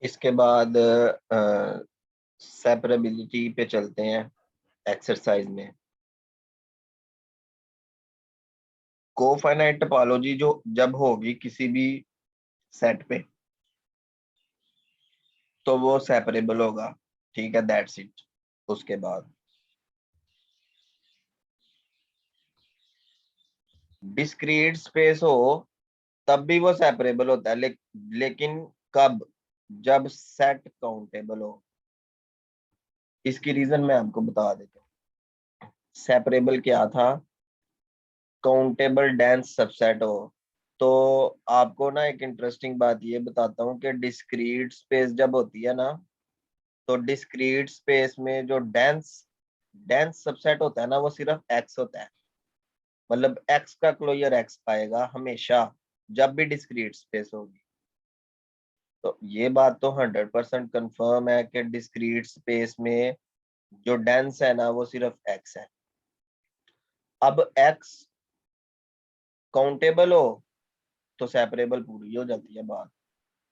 इसके बाद सेपरेबिलिटी पे चलते हैं एक्सरसाइज में। कोफाइनाइट टोपोलॉजी जो जब होगी किसी भी सेट पे तो वो सेपरेबल होगा, ठीक है, दैट्स इट। उसके बाद डिस्क्रीट स्पेस हो तब भी वो सेपरेबल होता है, लेकिन कब? जब सेट काउंटेबल हो। इसकी रीजन मैं आपको बता देता हूँ। सेपरेबल क्या था? काउंटेबल डेंस सबसेट हो। तो आपको ना एक इंटरेस्टिंग बात ये बताता हूँ कि डिस्क्रीट स्पेस जब होती है ना, तो डिस्क्रीट स्पेस में जो डेंस डेंस सबसेट होता है ना, वो सिर्फ एक्स होता है। मतलब एक्स का क्लोजर एक्स पाएगा हमेशा, जब भी डिस्क्रीट स्पेस होगी। तो ये बात तो 100% कंफर्म है कि डिस्क्रीट स्पेस में जो डेंस है ना, वो सिर्फ एक्स है। अब एक्स काउंटेबल हो तो सेपरेबल पूरी हो जाती है बात।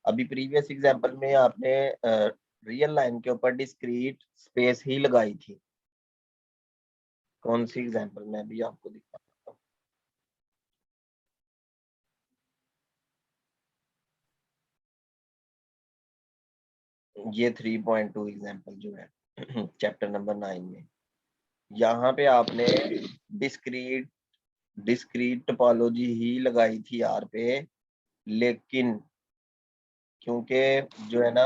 अभी प्रीवियस एग्जांपल में आपने रियल लाइन के ऊपर डिस्क्रीट स्पेस ही लगाई थी। कौन सी एग्जांपल? मैं भी आपको दिखाता हूँ। ये 3.2 एग्जांपल जो है चैप्टर नंबर 9 में, यहाँ पे आपने डिस्क्रीट डिस्क्रीट टोपोलॉजी ही लगाई थी आर पे, लेकिन क्योंकि जो है ना,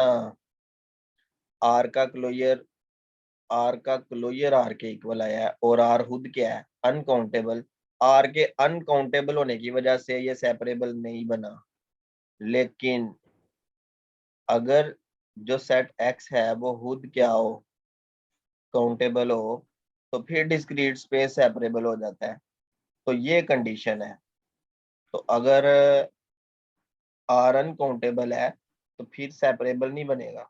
आर का क्लोजर आर के इक्वल आया है और आर खुद क्या है? अनकाउंटेबल। आर के अनकाउंटेबल होने की वजह से ये सेपरेबल नहीं बना। लेकिन अगर जो सेट एक्स है वो खुद क्या हो? काउंटेबल हो, तो फिर डिस्क्रीट स्पेस सेपरेबल हो जाता है। तो ये कंडीशन है। तो अगर आर अनकाउंटेबल है तो फिर सेपरेबल नहीं बनेगा।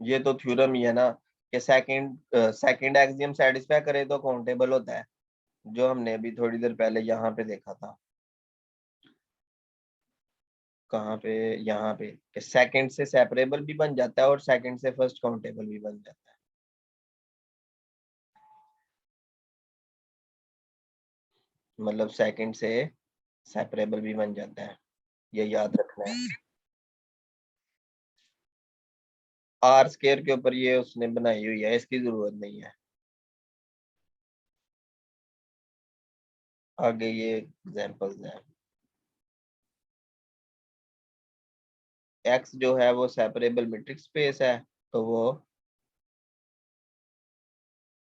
ये तो थ्योरम ही है ना कि सेकंड एक्सियम सेटिस्फाई करे तो काउंटेबल होता है, जो हमने अभी थोड़ी देर पहले यहाँ पे देखा था। कहाँ पे? यहाँ पे कि सेकंड से सेपरेबल भी बन जाता है और सेकंड से फर्स्ट काउंटेबल भी बन जाता है। मतलब सेकंड से सेपरेबल भी बन जाता है, ये याद रखना है। आर स्केयर के ऊपर ये उसने बनाई हुई है, इसकी जरूरत नहीं है। आगे ये एग्जांपल्स हैं। एक्स जो है वो सेपरेबल मीट्रिक स्पेस है, तो वो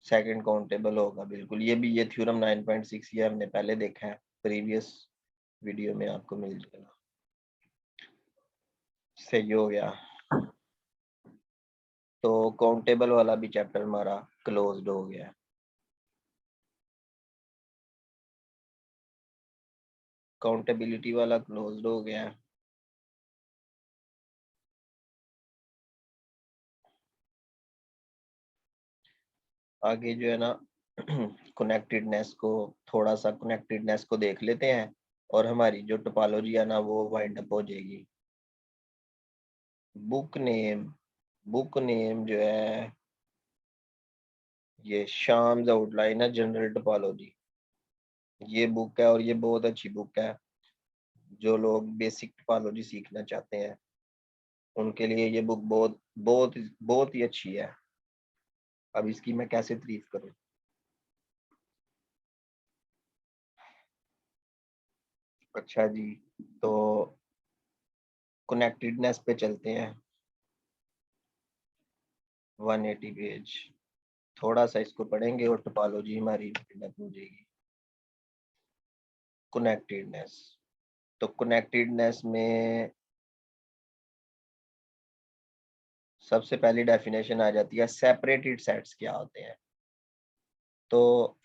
सेकंड काउंटेबल होगा बिल्कुल। ये भी ये थ्योरम 9.6 ये हमने पहले देखा है, प्रीवियस वीडियो में आपको मिल जाएगा। सही हो गया। तो काउंटेबल वाला भी चैप्टर हमारा क्लोज्ड हो गया। काउंटेबिलिटी वाला क्लोज्ड हो गया। आगे जो है ना कनेक्टेडनेस को, थोड़ा सा कनेक्टेडनेस को देख लेते हैं और हमारी जो टोपोलॉजी है ना वो वाइंड अप हो जाएगी। बुक नेम बुक नेम जो है, ये शाम्स आउटलाइन है जनरल टोपोलॉजी। ये बुक है और ये बहुत अच्छी बुक है। जो लोग बेसिक टोपोलॉजी सीखना चाहते हैं उनके लिए ये बुक बहुत बहुत बहुत ही अच्छी है। अब इसकी मैं कैसे तारीफ करूं। अच्छा जी, तो कनेक्टेडनेस पे चलते हैं। 180 पेज, थोड़ा सा इसको पढ़ेंगे और टोपोलॉजी हमारी डेवलप हो जाएगी। कनेक्टेडनेस, तो कनेक्टेडनेस में सबसे पहली डेफिनेशन आ जाती है, सेपरेटेड सेट्स क्या होते हैं। तो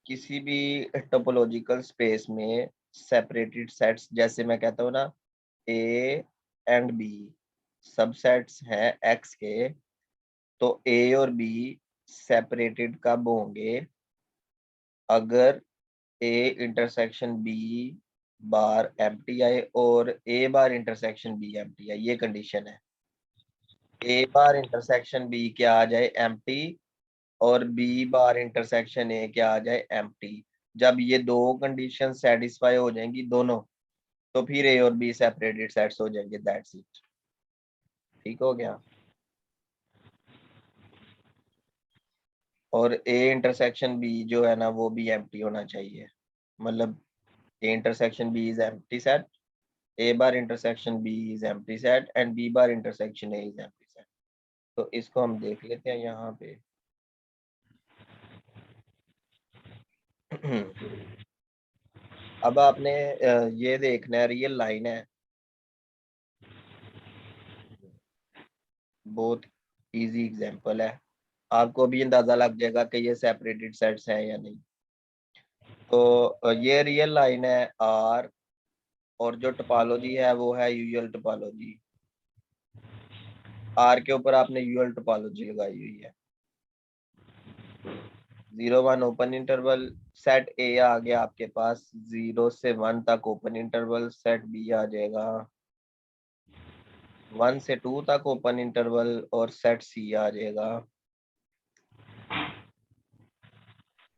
किसी भी टोपोलॉजिकल स्पेस में सेपरेटेड सेट्स, जैसे मैं कहता हूँ ना, ए एंड बी सबसेट्स हैं एक्स के, तो ए और बी सेपरेटेड कब होंगे? अगर A intersection B bar empty आए और A bar intersection B empty आए, ये कंडीशन है। ए बार इंटरसेक्शन बी क्या आ जाए, एम्प्टी, और बी बार इंटरसेक्शन ए क्या आ जाए, एम्प्टी। जब ये दो कंडीशन सेटिस्फाई हो जाएंगी दोनों, तो फिर ए और बी सेपरेटेड सेट्स हो जाएंगे, दैट्स इट। ठीक हो गया। और ए इंटरसेक्शन बी जो है ना वो भी एम्प्टी होना चाहिए, मतलब A intersection B is empty set, A bar intersection B is empty set and B bar intersection A is empty set. तो इसको हम देख लेते हैं यहाँ पे। अब आपने ये देखना है, रियल लाइन है, बहुत इजी एग्जांपल है, आपको भी अंदाजा लग जाएगा कि ये सेपरेटेड सेट्स हैं या नहीं। तो ये रियल लाइन है आर, और जो टोपोलॉजी है वो है यूजुअल टोपोलॉजी। आर के ऊपर आपने यूजुअल टोपोलॉजी लगाई हुई है। 0 1 ओपन इंटरवल, सेट ए आ गया आपके पास 0 से 1 तक ओपन इंटरवल, सेट बी आ जाएगा 1 से 2 तक ओपन इंटरवल, और सेट सी आ जाएगा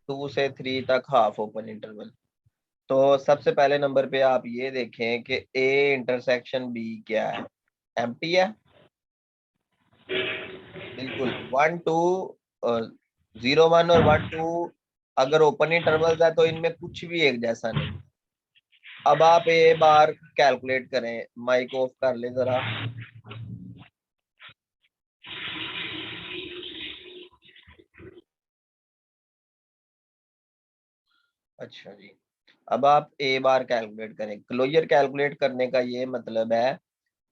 2 से 3 तक हाफ ओपन इंटरवल। तो सबसे पहले नंबर पे आप ये देखें कि ए इंटरसेक्शन बी क्या है, एम्प्टी है। बिल्कुल 1 2 और 0 1 और 1 2 अगर ओपन इंटरवल्स है तो इनमें कुछ भी एक जैसा नहीं। अब आप ए बार कैलकुलेट करें, माइक ऑफ कर ले जरा। अच्छा जी, अब आप ए बार कैलकुलेट करें। क्लोजर कैलकुलेट करने का ये मतलब है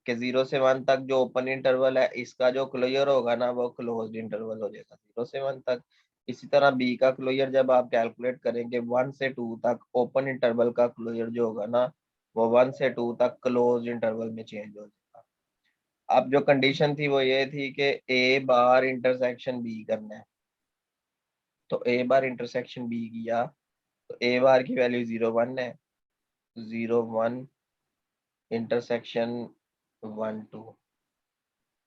कि 0 से 1 तक जो ओपन इंटरवल है इसका जो क्लोजर होगा ना वो क्लोज्ड इंटरवल हो जाएगा 0 से 1 तक। इसी तरह बी का क्लोजर जब आप कैलकुलेट करेंगे 1 से 2 तक ओपन इंटरवल का क्लोजर जो होगा ना वो 1 से 2 तक क्लोज इंटरवल में चेंज हो जाएगा। अब जो कंडीशन थी वो ये थी कि ए बार इंटरसेक्शन बी करना है, तो ए बार इंटरसेक्शन बी किया तो ए बार की वैल्यू 0 1 है, 0 1 इंटरसेक्शन 1 2।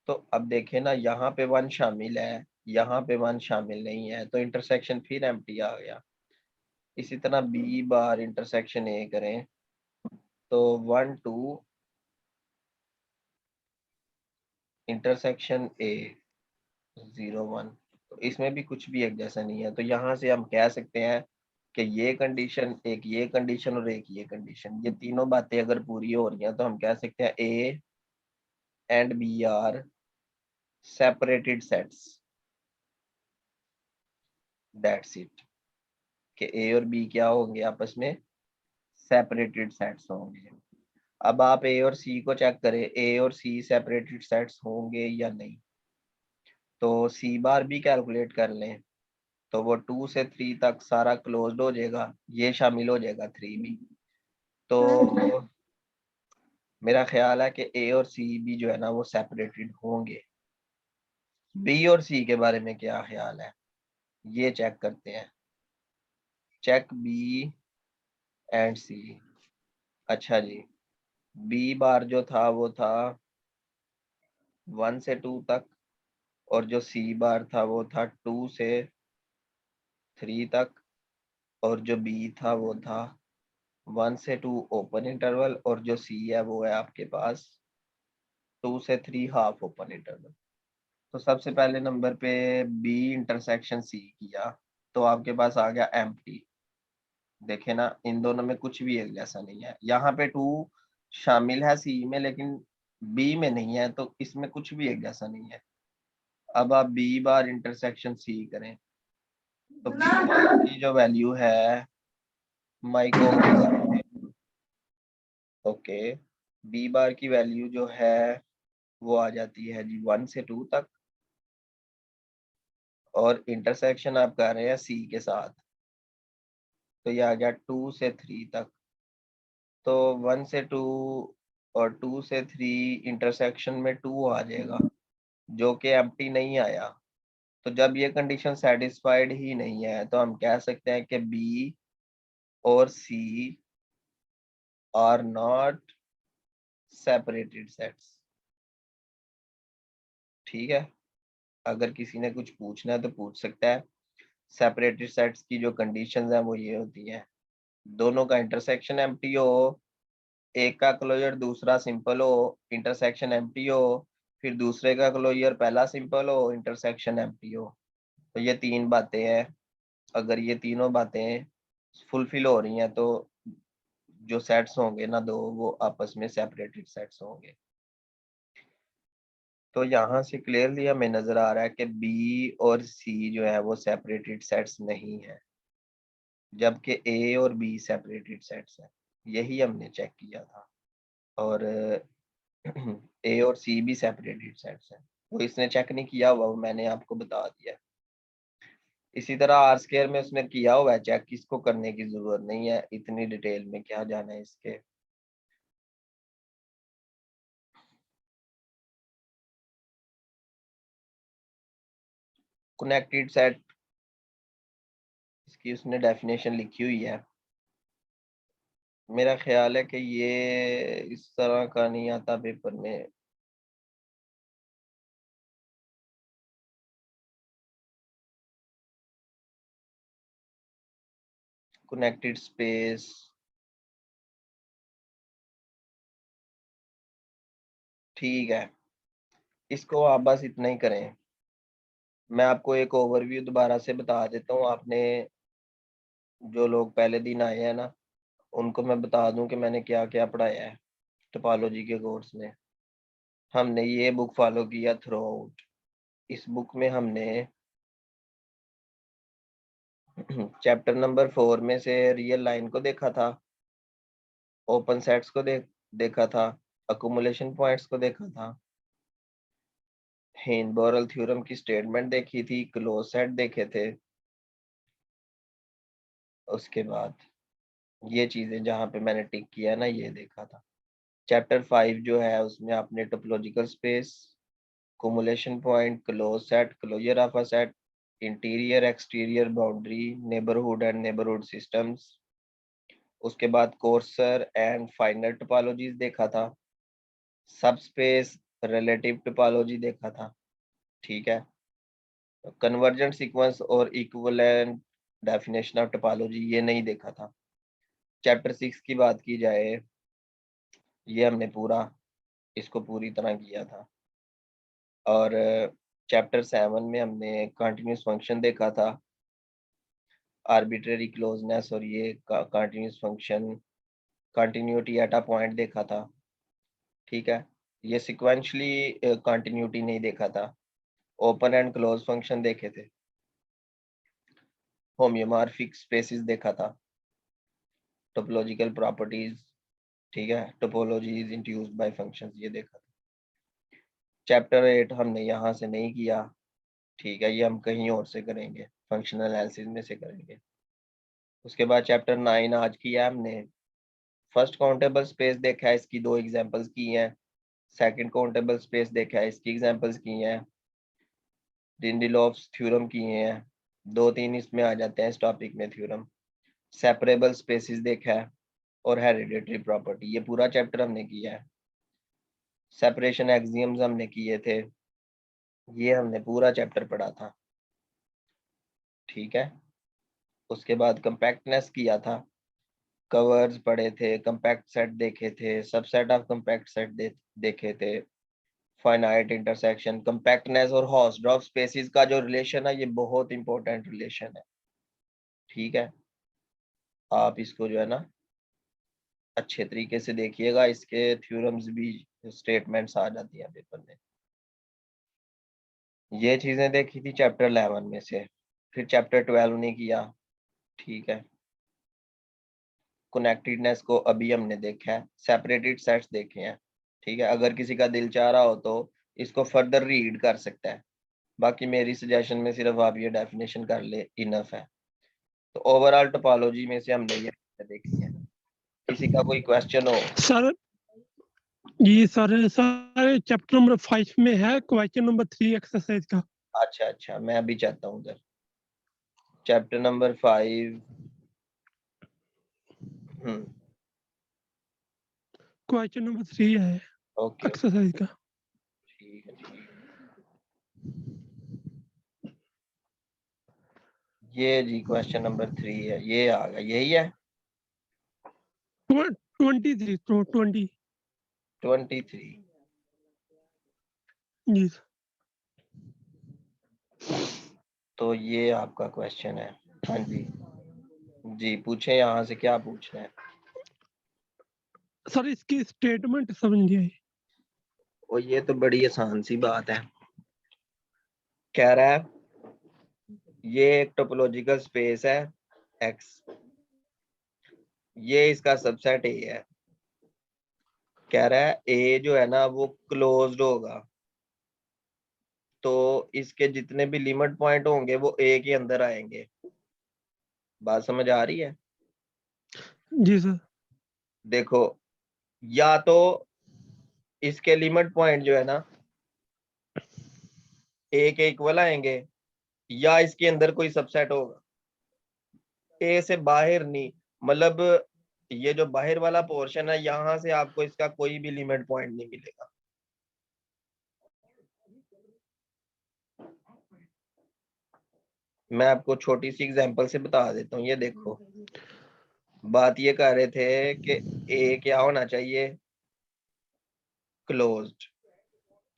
तो अब देखें ना, यहाँ पे 1 शामिल है, यहाँ पे 1 शामिल नहीं है, तो इंटरसेक्शन फिर एम्प्टी आ गया। इसी तरह बी बार इंटरसेक्शन ए करें तो 1 2 इंटरसेक्शन ए 0 1, तो इसमें भी कुछ भी एक जैसा नहीं है। तो यहाँ से हम कह सकते हैं कि ये कंडीशन, एक ये कंडीशन और एक ये कंडीशन, ये तीनों बातें अगर पूरी हो रही हैं तो हम कह सकते हैं A and B are separated sets, that's it. कि ए और बी क्या होंगे, आपस में सेपरेटेड सेट्स होंगे। अब आप ए और सी को चेक करें, ए और सी सेपरेटेड सेट्स होंगे या नहीं। तो सी बार भी कैलकुलेट कर लें तो वो 2 से 3 तक सारा क्लोज्ड हो जाएगा, ये शामिल हो जाएगा 3 भी। तो मेरा ख्याल है कि ए और सी भी जो है ना वो सेपरेटेड होंगे। बी और सी के बारे में क्या ख्याल है, ये चेक करते हैं। चेक बी एंड सी। अच्छा जी, बी बार जो था वो था 1 से 2 तक, और जो सी बार था वो था 2 से 3 तक, और जो बी था वो था 1 से 2 ओपन इंटरवल, और जो सी है वो है आपके पास 2 से 3 हाफ ओपन इंटरवल। तो सबसे पहले नंबर पे बी इंटरसेक्शन सी किया तो आपके पास आ गया एम्प्टी। देखे ना, इन दोनों में कुछ भी एक जैसा नहीं है। यहाँ पे 2 शामिल है सी में लेकिन बी में नहीं है, तो इसमें कुछ भी एक जैसा नहीं है। अब आप बी बार इंटरसेक्शन सी करें तो बी बार की जो वैल्यू है, माइको, ओके, बी बार की वैल्यू जो है वो आ जाती है जी 1 से 2 तक, और इंटरसेक्शन आप कर रहे हैं सी के साथ, तो ये आ गया 2 से 3 तक। तो 1 से 2 और 2 से 3 इंटरसेक्शन में 2 आ जाएगा जो कि एम्प्टी नहीं आया। तो जब ये कंडीशन सेटिस्फाइड ही नहीं है तो हम कह सकते हैं कि बी और C are not separated sets. ठीक है, अगर किसी ने कुछ पूछना है तो पूछ सकता है। सेपरेटेड सेट्स की जो कंडीशंस हैं वो ये होती हैं, दोनों का इंटरसेक्शन एम्प्टी हो, एक का क्लोजर दूसरा सिंपल हो, इंटरसेक्शन एम्प्टी हो, फिर दूसरे का क्लोजर पहला सिंपल हो, इंटरसेक्शन एम्प्टी हो। तो ये तीन बातें हैं, अगर ये तीनों बातें फुलफिल हो रही हैं तो जो सेट्स होंगे ना दो, वो आपस में सेपरेटेड सेट्स होंगे। तो यहाँ से क्लियरली हमें नजर आ रहा है कि बी और सी जो है वो सेपरेटेड सेट्स नहीं है, जबकि ए और बी सेपरेटेड सेट्स है। यही हमने चेक किया था, और ए और सी भी सेपरेटेड सेट्स है। वो इसने चेक नहीं किया हुआ, वो मैंने आपको बता दिया। इसी तरह आर स्क्वायर में उसने किया हुआ है चेक, इसको करने की जरूरत नहीं है, इतनी डिटेल में क्या जाना है इसके। कनेक्टेड सेट, इसकी उसने डेफिनेशन लिखी हुई है। मेरा ख्याल है कि ये इस तरह का नहीं आता पेपर में। कनेक्टेड स्पेस, ठीक है, इसको आप बस इतना ही करें। मैं आपको एक ओवरव्यू दोबारा से बता देता हूँ। आपने जो लोग पहले दिन आए हैं ना, उनको मैं बता दूं कि मैंने क्या क्या पढ़ाया है टोपोलॉजी के कोर्स में। हमने ये बुक फॉलो किया थ्रू आउट। इस बुक में हमने चैप्टर नंबर 4 में से रियल लाइन को देखा था, ओपन सेट्स को देखा था, अकुमुलेशन पॉइंट्स को देखा था, हेन-बोरल थ्योरम की स्टेटमेंट देखी थी, क्लोज सेट देखे थे। उसके बाद ये चीजें जहाँ पे मैंने टिक किया ना, ये देखा था। चैप्टर 5 जो है उसमें आपने topological space, cumulation point, closed set, closure of a set, interior exterior boundary, neighbourhood and neighbourhood systems, उसके बाद कोर्सर एंड फाइनल टोपोलॉजीज देखा था, सब स्पेस रिलेटिव टोपोलॉजी देखा था। ठीक है, कन्वर्जेंट सीक्वेंस और इक्विवेलेंट डेफिनेशन ऑफ टोपोलॉजी ये नहीं देखा था। चैप्टर 6 की बात की जाए, ये हमने पूरा इसको पूरी तरह किया था। और चैप्टर 7 में हमने कंटिन्यूस फंक्शन देखा था, आर्बिट्रेरी क्लोजनेस और ये continuous function, continuity at a point देखा था। ठीक है, ये सिक्वेंशली कंटिन्यूटी नहीं देखा था। ओपन एंड क्लोज फंक्शन देखे थे, होम्योमॉर्फिक स्पेसिस देखा था, टोपोलॉजिकल प्रॉपर्टीज, ठीक है, टोपोलॉजीज इंट्रोड्यूस्ड बाय फंक्शंस ये देखा था। चैप्टर 8 हमने यहाँ से नहीं किया, ठीक है, ये हम कहीं और से करेंगे, फंक्शनल एनालिसिस में से करेंगे। उसके बाद चैप्टर 9 आज किया हमने। फर्स्ट काउंटेबल स्पेस देखा है, इसकी 2 एग्जांपल्स की हैं। सेकंड काउंटेबल स्पेस देखा है, इसकी एग्जांपल्स की हैं। डिंडलॉफ्स थ्योरम किए हैं, 2-3 इसमें आ जाते हैं इस टॉपिक में थ्योरम। सेपरेबल स्पेसिस देखा है, और हेरिडिटरी प्रॉपर्टी, ये पूरा चैप्टर हमने किया है। सेपरेशन एक्सियम्स हमने किए थे, ये हमने पूरा चैप्टर पढ़ा था। ठीक है, उसके बाद कंपैक्टनेस किया था, कवर्स पढ़े थे, कंपैक्ट सेट देखे थे, सबसेट ऑफ कंपैक्ट सेट देखे थे, फाइनाइट इंटरसेक्शन, कंपैक्टनेस और हाउसडॉर्फ स्पेसिस का जो रिलेशन है ये बहुत इंपॉर्टेंट रिलेशन है। ठीक है, आप इसको जो है ना अच्छे तरीके से देखिएगा, इसके थ्योरम्स भी स्टेटमेंट्स आ जाती हैं पेपर में। ये चीजें देखी थी चैप्टर 11 में से। फिर चैप्टर 12 ने किया। ठीक है, कनेक्टेडनेस को अभी हमने देखा है, सेपरेटेड सेट्स देखे हैं। ठीक है, अगर किसी का दिल चाह रहा हो तो इसको फर्दर रीड कर सकता है, बाकी मेरी सजेशन में सिर्फ आप ये डेफिनेशन कर ले, इनफ है। तो ओवरऑल टोपोलॉजी में से हमने ये देखी है। किसी का कोई क्वेश्चन हो? सर जी सर, सर चैप्टर नंबर 5 में है क्वेश्चन नंबर 3 एक्सरसाइज का। अच्छा, मैं अभी चाहता हूँ उधर चैप्टर नंबर 5। क्वेश्चन नंबर 3 है ओके एक्सरसाइज का। ठीक है ठीक है। ये जी क्वेश्चन नंबर 3 है, ये आ गया, यही है 23 तो 20 23। जी सर। तो ये आपका क्वेश्चन है। हाँ जी जी, पूछे यहाँ से क्या पूछना है। सर इसकी स्टेटमेंट समझ नहीं आई। और ये तो बड़ी आसान सी बात है। कह रहा है ये एक टोपोलॉजिकल स्पेस है एक्स, ये इसका सबसेट ए है। कह रहा है ए जो है ना वो क्लोज्ड होगा, तो इसके जितने भी लिमिट पॉइंट होंगे वो ए के अंदर आएंगे। बात समझ आ रही है? जी सर। देखो, या तो इसके लिमिट पॉइंट जो है ना ए के इक्वल आएंगे, या इसके अंदर कोई सबसेट होगा ए से बाहर नहीं। मतलब ये जो बाहर वाला पोर्शन है यहां से आपको इसका कोई भी लिमिट पॉइंट नहीं मिलेगा। मैं आपको छोटी सी एग्जांपल से बता देता हूँ। ये देखो, बात ये कर रहे थे कि ए क्या होना चाहिए, क्लोज्ड।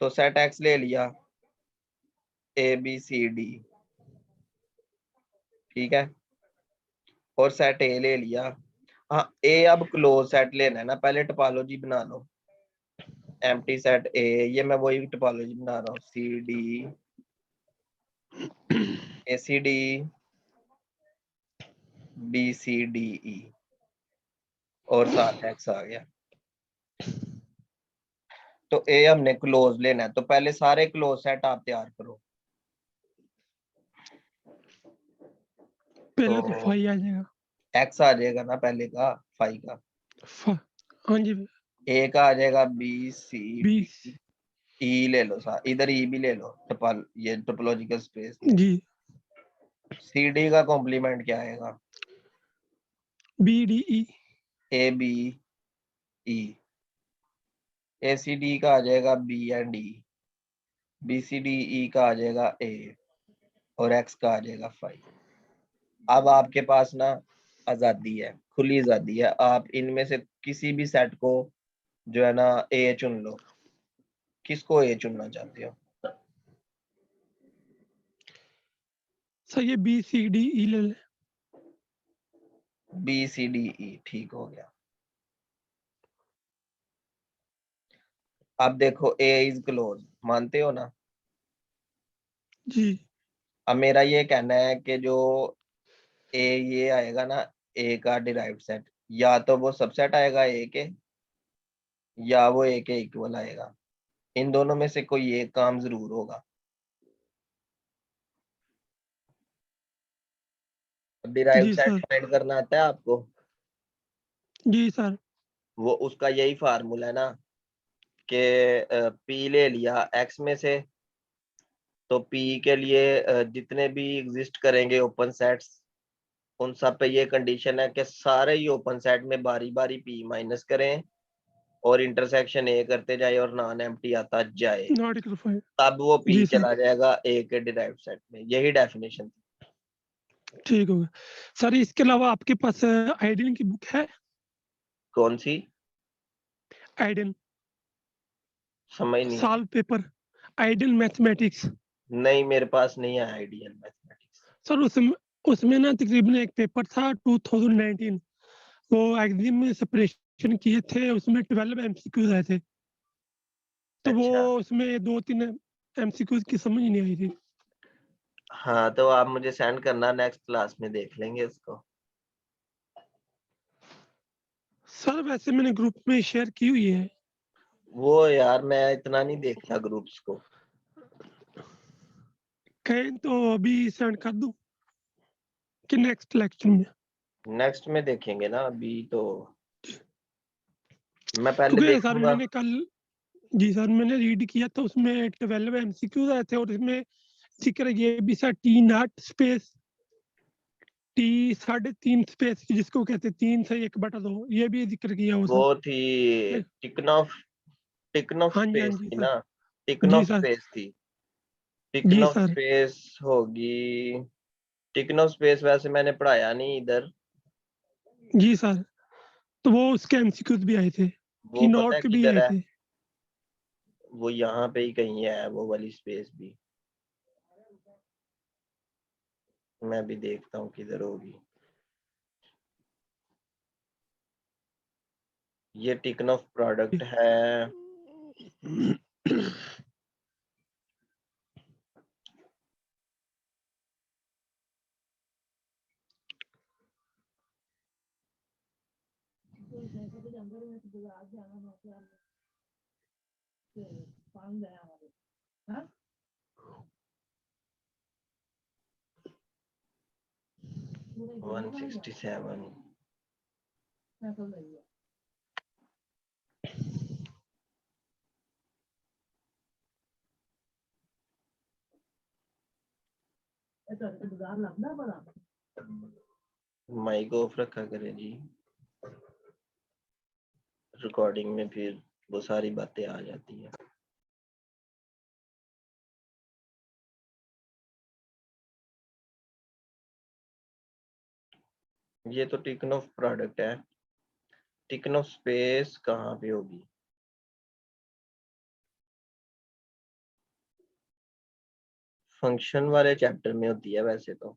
तो सेट एक्स ले लिया, ए बी सी डी, ठीक है, और सेट ए ले लिया। हाँ, ए अब क्लोज सेट लेना है ना, पहले टोपोलॉजी बना लो। एम्प्टी सेट ए, ये मैं वही टोपोलॉजी बना रहा हूँ, C D A C D B C D E, और साथ एक्स आ गया। तो ए हमने क्लोज लेना है, तो पहले सारे क्लोज सेट आप तैयार करो। पहले तो तो 5 आ जाएगा। एक्स आ जाएगा ना पहले का, 5 का। हाँ जी। ए का आ जाएगा बी सी 20 डी ई, ले लो सा इधर ई भी ले लो, टोपल ये टोपोलॉजिकल स्पेस में। जी। सी डी का कॉम्प्लीमेंट क्या आएगा, BDE। A B E. A C D का आ जाएगा B and E, B C D E का आ जाएगा ए, और एक्स का आ जाएगा 5। अब आपके पास ना आजादी है, खुली आजादी है, आप इनमें से किसी भी सेट को जो है ना ए चुन लो। किसको ए चुनना चाहते हो? सर ये BCDE ले लें। बी सी डी ई, ठीक हो गया। अब देखो ए इज क्लोज, मानते हो ना? जी। अब मेरा ये कहना है कि जो ए ये आएगा ना, ए का डिराइव्ड सेट, या तो वो सबसेट आएगा ए के, या वो ए के इक्वल आएगा। इन दोनों में से कोई एक काम जरूर होगा। डिराइव्ड जी सेट सर। फाइंड करना आता है आपको? जी सर। वो उसका यही फार्मूला है ना कि पी ले लिया एक्स में से, तो पी के लिए जितने भी एग्जिस्ट करेंगे ओपन सेट्स, उन सब पे ये कंडीशन है कि सारे ही ओपन सेट में बारी बारी पी माइनस करें और इंटरसेक्शन ए करते जाए और नॉन एम्प्टी आता जाए, नॉट इक्वल 5। तब वो पी जी सर। चला जाएगा ए के डिराइव्ड सेट में। यही डेफिनेशन थी। ठीक होगा। सर इसके अलावा आपके पास आइडियन की बुक है? कौन सी? आइडियन समझ नहीं आई। सॉल्व पेपर, आइडियन मैथमेटिक्स। नहीं, मेरे पास नहीं है आइडियल मैथमेटिक्स। सर उसमें उसमें ना तकरीबन एक पेपर था 2019, वो एग्जाम में सेपरेशन किए थे, उसमें 12 MCQs आए थे। तो वो अच्छा, उसमें 2-3 MCQs की समझ ही नहीं आई थी। हाँ तो आप मुझे सेंड करना, नेक्स्ट क्लास में देख लेंगे इसको। सर वैसे मैंने ग्रुप में शेयर की हुई है। वो यार मैं इतना नहीं देखता ग्रुप्स को। कहें तो अभी सेंड कर दूं कि नेक्स्ट लेक्चर में? नेक्स्ट में देखेंगे ना, अभी तो मैं पहले क्योंकि सर देखूंगा। मैंने कल, जी सर मैंने रीड किया था, उसमें 12 MCQs आए थे और इसमें जिक्र ये भी sir T not space, T 3.5 space की जिसको कहते 3 से 1/2 ये भी जिक्र किया हो वो सर। थी टिकनॉफ हाँ जी, हाँ स्पेस जी थी सर। ना, जी टिकनॉफ सर। स्पेस थी। जी टिकनॉफ सर। स्पेस होगी। टिकनॉफ स्पेस वैसे मैंने पढ़ाया नहीं इधर। जी सर। तो वो उसके एमसीक्यूज भी आए थे, वो टी पता नॉट है के भी किधर आए है? थे। वो यहाँ पे ही कहीं है वो वाली स्पेस भी। मैं भी देखता हूँ किधर होगी। ये टिकनॉफ प्रोडक्ट है। हाँ 167। माइक ऑफ रखा करें जी, रिकॉर्डिंग में फिर वो सारी बातें आ जाती है। ये तो टिकनॉफ प्रोडक्ट है। टिकनॉफ स्पेस कहाँ पे होगी? फंक्शन वाले चैप्टर में होती है वैसे तो।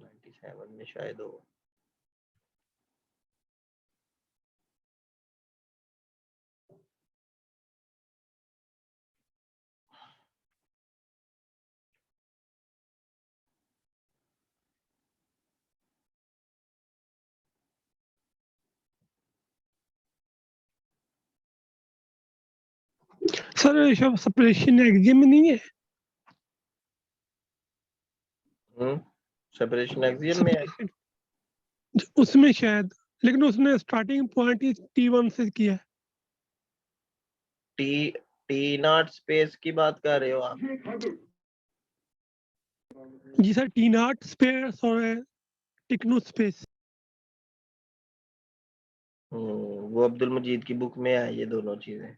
97 में शायद हो। सर ये सब सेपरेशन एग्जाम में नहीं है? सेपरेशन एक्सियम में है। सेपरेशन उसमें शायद, लेकिन उसने स्टार्टिंग पॉइंट ही T1 से किया है। टी टी नॉट स्पेस की बात कर रहे हो आप? जी सर, टी नॉट स्पेस और टिकनो स्पेस। वो अब्दुल मजीद की बुक में है ये दोनों चीजें।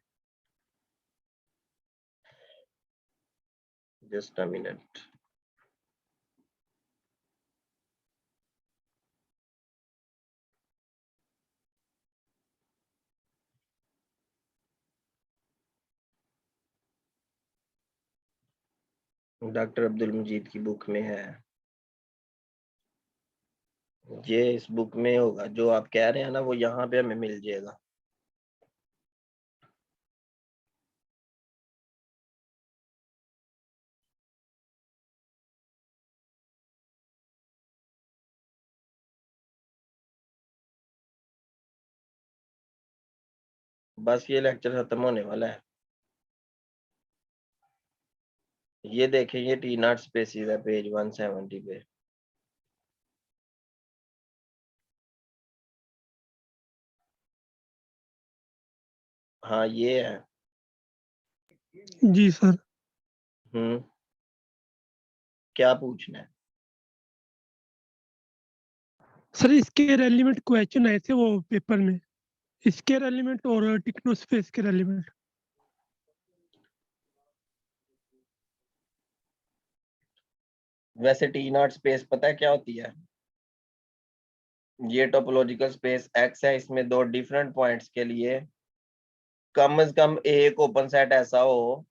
Just a minute. Doctor Abdul Majid की बुक में है ये। इस बुक में होगा जो आप कह रहे हैं ना, वो यहाँ पे हमें मिल जाएगा। बस ये लेक्चर खत्म होने वाला है। ये देखें, ये टी नॉट स्पेसिस है पेज 170 पे। हाँ ये है। जी सर। क्या पूछना है? सर इसके रेलिवेंट क्वेश्चन आए थे वो पेपर में, इसके रेलिवेंट और टिकनो स्पेस के रेलिवेंट। वैसे टी नॉट स्पेस पता है क्या होती है? ये टोपोलॉजिकल स्पेस एक्स है, इसमें दो डिफरेंट पॉइंट्स के लिए कम से कम एक ओपन सेट ऐसा हो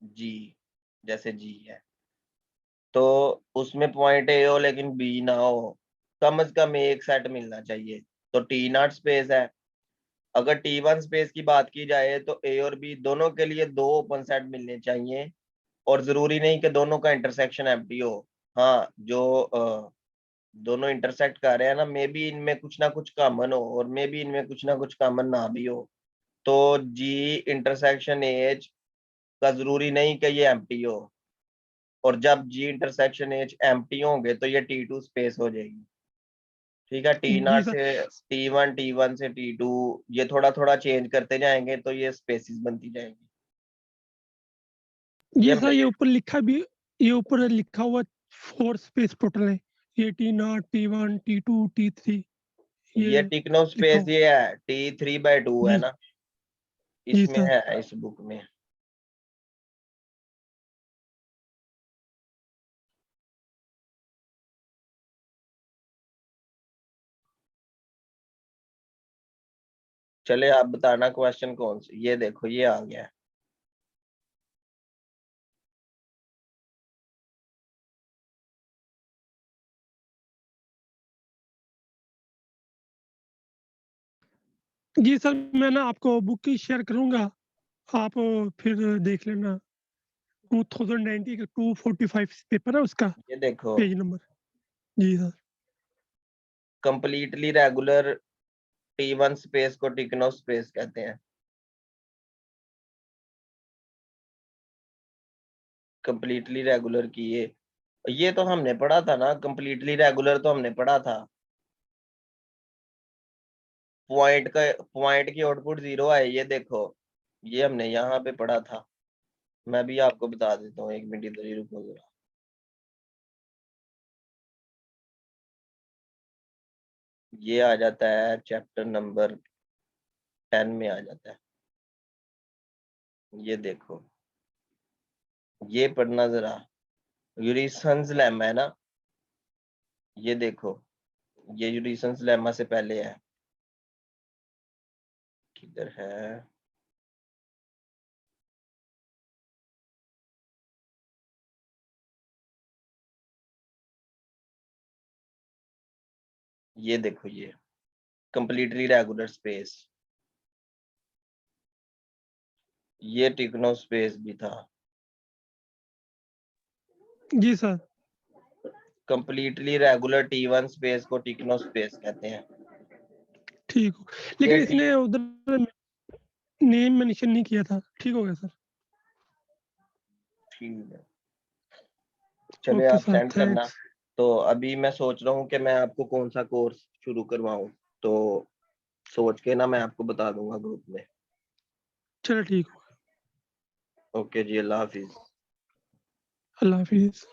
जी, जैसे जी है, तो उसमें पॉइंट ए हो लेकिन बी ना हो। कम से कम एक सेट मिलना चाहिए, तो टी नॉट स्पेस है। अगर T1 स्पेस की बात की जाए तो ए और बी दोनों के लिए दो ओपन सेट मिलने चाहिए, और जरूरी नहीं कि दोनों का इंटरसेक्शन एम्प्टी हो। हाँ, जो दोनों इंटरसेक्ट कर रहे हैं ना, मे बी इनमें कुछ ना कुछ कॉमन हो और मे बी इनमें कुछ ना कुछ कॉमन ना भी हो। तो जी इंटरसेक्शन एच का जरूरी नहीं कि ये एम्प्टी हो, और जब जी इंटरसेक्शन एच एम्प्टी होंगे तो ये T2 स्पेस हो जाएगी। ठीक है, टी जी नॉट सर। से T1 से T2, ये थोड़ा थोड़ा चेंज करते जाएंगे तो ये स्पेसिस बनती जाएंगी। ये जी सर, मेरे ये ऊपर लिखा हुआ 4 स्पेस टोटल है, ये T0, T1, T2, T3 ये टिकनो स्पेस लिखा ये है T3/2 है जी ना, जी इसमें सर। है इस बुक में। चले आप बताना क्वेश्चन कौन सी, ये देखो ये आ गया है। जी सर, मैं ना आपको बुक की शेयर करूंगा, आप फिर देख लेना। 2090 का 245 पेपर है उसका, ये देखो पेज नंबर। जी sir. Completely regular T1 space को टिकनो स्पेस कहते हैं। कंप्लीटली रेगुलर की ये तो हमने पढ़ा था ना, कंप्लीटली रेगुलर तो हमने पढ़ा था। पॉइंट की आउटपुट 0 है, ये देखो ये हमने यहाँ पे पढ़ा था। मैं भी आपको बता देता हूँ, 1 मिनट इधर ही रुको जरा। ये आ जाता है चैप्टर नंबर 10 में आ जाता है। ये देखो ये पढ़ना जरा, यूरिसन्स लेमा है ना, ये देखो ये यूरिसन्स लेमा से पहले है, किधर है, ये देखो ये कंप्लीटली रेगुलर स्पेस, ये टिकनो स्पेस भी था। जी sir. Completely regular T1 space को टिकनो स्पेस कहते हैं। ठीक हो, ये लेकिन इसने उधर नेम मेंशन नहीं किया था। ठीक हो गया सर। ठीक है, चलिए ओके आप सर, सेंड करना। थैंक्स। तो अभी मैं सोच रहा हूँ कि मैं आपको कौन सा कोर्स शुरू करवाऊँ, तो सोच के ना मैं आपको बता दूंगा ग्रुप में। चलो ठीक हो, ओके जी, अल्लाह हाफिज। अल्लाह हाफिज।